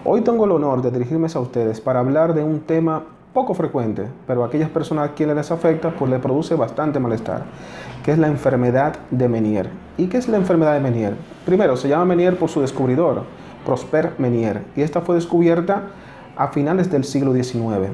Hoy tengo el honor de dirigirme a ustedes para hablar de un tema poco frecuente, pero a aquellas personas a quienes les afecta, pues les produce bastante malestar, que es la enfermedad de Meniere. ¿Y qué es la enfermedad de Meniere? Primero, se llama Meniere por su descubridor, Prosper Meniere, y esta fue descubierta a finales del siglo XIX.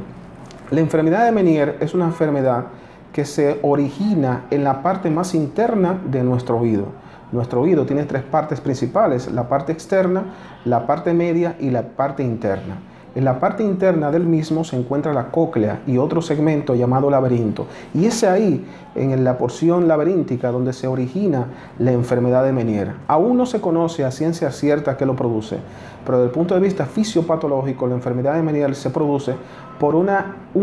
La enfermedad de Meniere es una enfermedad que se origina en la parte más interna de nuestro oído. Nuestro oído tiene tres partes principales: la parte externa, la parte media y la parte interna. En la parte interna del mismo se encuentra la cóclea y otro segmento llamado laberinto. Y es ahí, en la porción laberíntica, donde se origina la enfermedad de Meniere. Aún no se conoce a ciencia cierta qué lo produce, pero desde el punto de vista fisiopatológico, la enfermedad de Meniere se produce por un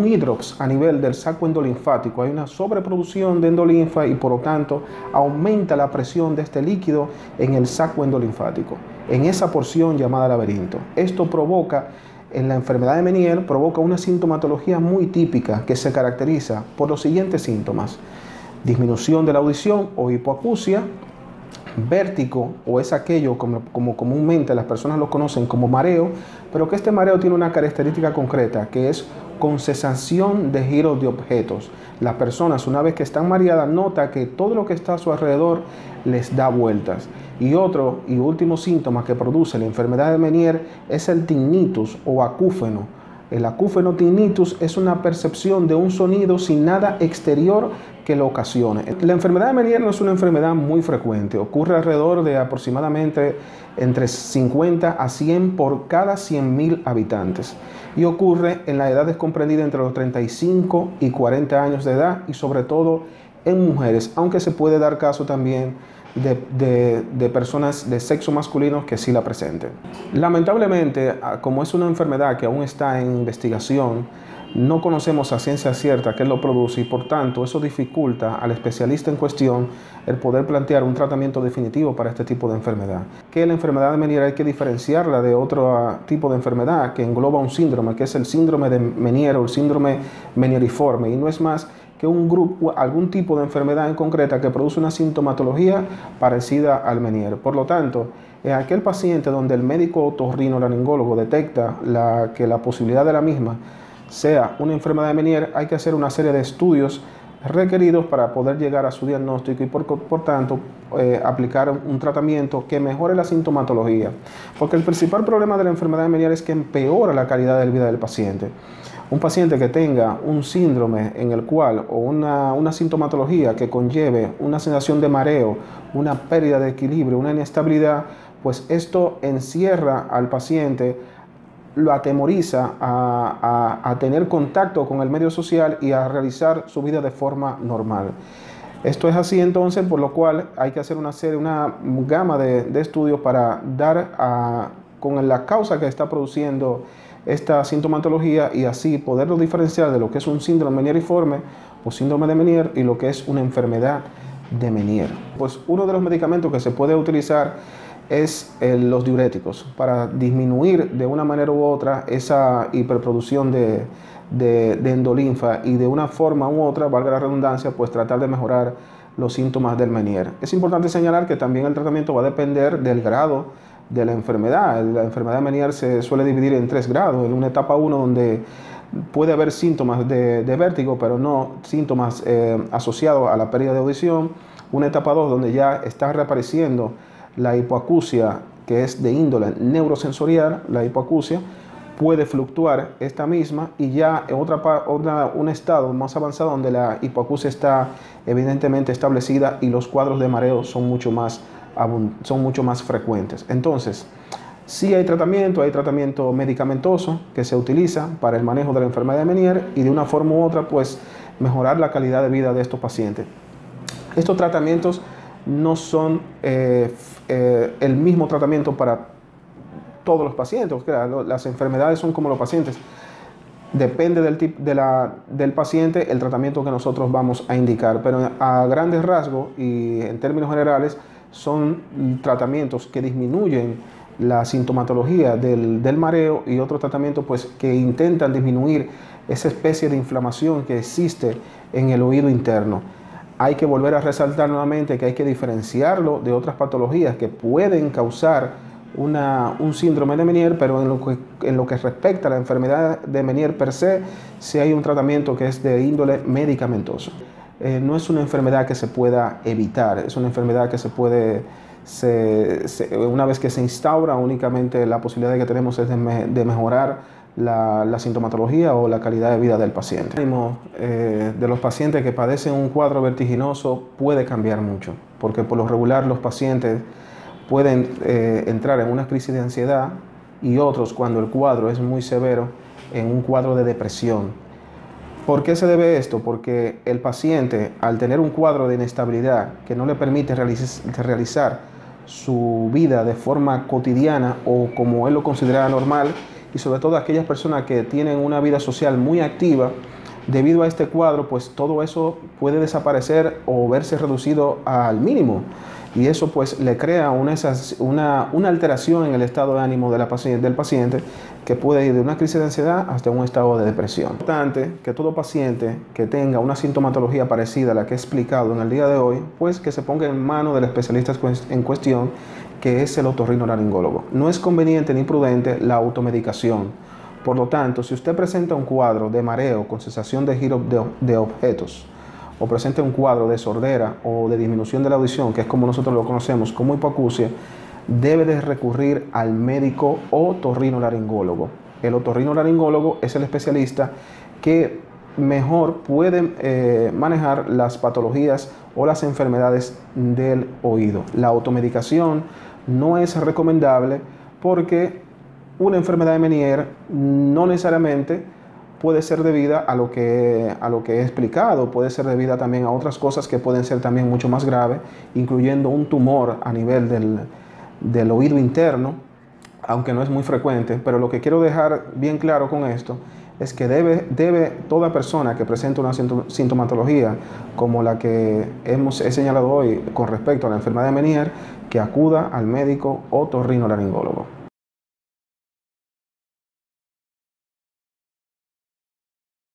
hidrops a nivel del saco endolinfático. Hay una sobreproducción de endolinfa y por lo tanto aumenta la presión de este líquido en el saco endolinfático, en esa porción llamada laberinto. Esto provoca, en la enfermedad de Meniere, provoca una sintomatología muy típica que se caracteriza por los siguientes síntomas: disminución de la audición o hipoacusia, vértigo, o es aquello como comúnmente las personas lo conocen como mareo, pero que este mareo tiene una característica concreta, que es con cesación de giros de objetos. Las personas, una vez que están mareadas, nota que todo lo que está a su alrededor les da vueltas. Y otro y último síntoma que produce la enfermedad de Meniere es el tinnitus o acúfeno. El acúfeno tinnitus es una percepción de un sonido sin nada exterior que lo ocasione. La enfermedad de Meniere no es una enfermedad muy frecuente. Ocurre alrededor de aproximadamente entre 50 a 100 por cada 100.000 habitantes. Y ocurre en las edades comprendidas entre los 35 y 40 años de edad, y sobre todo en mujeres, aunque se puede dar caso también de personas de sexo masculino que sí la presenten. Lamentablemente, como es una enfermedad que aún está en investigación, no conocemos a ciencia cierta qué lo produce, y por tanto eso dificulta al especialista en cuestión el poder plantear un tratamiento definitivo para este tipo de enfermedad. Que la enfermedad de Meniere hay que diferenciarla de otro tipo de enfermedad que engloba un síndrome, que es el síndrome de Meniere o el síndrome menieriforme, y no es más que un grupo, algún tipo de enfermedad en concreta que produce una sintomatología parecida al Meniere. Por lo tanto, en aquel paciente donde el médico otorrinolaringólogo detecta que la posibilidad de la misma sea una enfermedad de Meniere, hay que hacer una serie de estudios requeridos para poder llegar a su diagnóstico y por tanto aplicar un tratamiento que mejore la sintomatología. Porque el principal problema de la enfermedad de Meniere es que empeora la calidad de vida del paciente. Un paciente que tenga un síndrome en el cual, o una sintomatología que conlleve una sensación de mareo, una pérdida de equilibrio, una inestabilidad, pues esto encierra al paciente, lo atemoriza a tener contacto con el medio social y a realizar su vida de forma normal. Esto es así entonces, por lo cual hay que hacer una gama de estudios para dar con la causa que está produciendo esta sintomatología, y así poderlo diferenciar de lo que es un síndrome menieriforme o síndrome de Meniere y lo que es una enfermedad de Meniere. Pues uno de los medicamentos que se puede utilizar es los diuréticos para disminuir de una manera u otra esa hiperproducción de endolinfa, y de una forma u otra, valga la redundancia, pues tratar de mejorar los síntomas del Meniere. Es importante señalar que también el tratamiento va a depender del grado de la enfermedad. La enfermedad de Meniere se suele dividir en 3 grados. En una etapa 1, donde puede haber síntomas de vértigo, pero no síntomas asociados a la pérdida de audición. Una etapa 2, donde ya está reapareciendo la hipoacusia, que es de índole neurosensorial. La hipoacusia puede fluctuar esta misma, y ya en un estado más avanzado donde la hipoacusia está evidentemente establecida y los cuadros de mareo son mucho más frecuentes. Entonces, sí hay tratamiento medicamentoso que se utiliza para el manejo de la enfermedad de Meniere, y de una forma u otra pues mejorar la calidad de vida de estos pacientes. Estos tratamientos no son el mismo tratamiento para todos los pacientes. Las enfermedades son como los pacientes. Depende del paciente el tratamiento que nosotros vamos a indicar, pero a grandes rasgos y en términos generales son tratamientos que disminuyen la sintomatología del mareo, y otros tratamientos pues que intentan disminuir esa especie de inflamación que existe en el oído interno. Hay que volver a resaltar nuevamente que hay que diferenciarlo de otras patologías que pueden causar un síndrome de Meniere, pero en lo que respecta a la enfermedad de Meniere per se, sí hay un tratamiento que es de índole medicamentoso. No es una enfermedad que se pueda evitar, es una enfermedad que se puede, una vez que se instaura, únicamente la posibilidad que tenemos es de mejorar la sintomatología o la calidad de vida del paciente. El ánimo de los pacientes que padecen un cuadro vertiginoso puede cambiar mucho, porque por lo regular los pacientes pueden entrar en una crisis de ansiedad y otros, cuando el cuadro es muy severo, en un cuadro de depresión. ¿Por qué se debe esto? Porque el paciente, al tener un cuadro de inestabilidad que no le permite realizar su vida de forma cotidiana o como él lo considera normal, y sobre todo aquellas personas que tienen una vida social muy activa, debido a este cuadro, pues todo eso puede desaparecer o verse reducido al mínimo. Y eso pues le crea una alteración en el estado de ánimo del paciente que puede ir de una crisis de ansiedad hasta un estado de depresión. Es importante que todo paciente que tenga una sintomatología parecida a la que he explicado en el día de hoy, pues que se ponga en manos del especialista en cuestión, que es el otorrinolaringólogo. No es conveniente ni prudente la automedicación. Por lo tanto, si usted presenta un cuadro de mareo con sensación de giro de objetos, o presenta un cuadro de sordera o de disminución de la audición, que es como nosotros lo conocemos como hipoacusia, debe de recurrir al médico otorrinolaringólogo. El otorrinolaringólogo es el especialista que mejor puede manejar las patologías o las enfermedades del oído. La automedicación no es recomendable porque una enfermedad de Meniere no necesariamente puede ser debida a lo que he explicado, puede ser debida también a otras cosas que pueden ser también mucho más graves, incluyendo un tumor a nivel del oído interno, aunque no es muy frecuente. Pero lo que quiero dejar bien claro con esto es que debe toda persona que presente una sintomatología como la que he señalado hoy con respecto a la enfermedad de Meniere, que acuda al médico otorrinolaringólogo.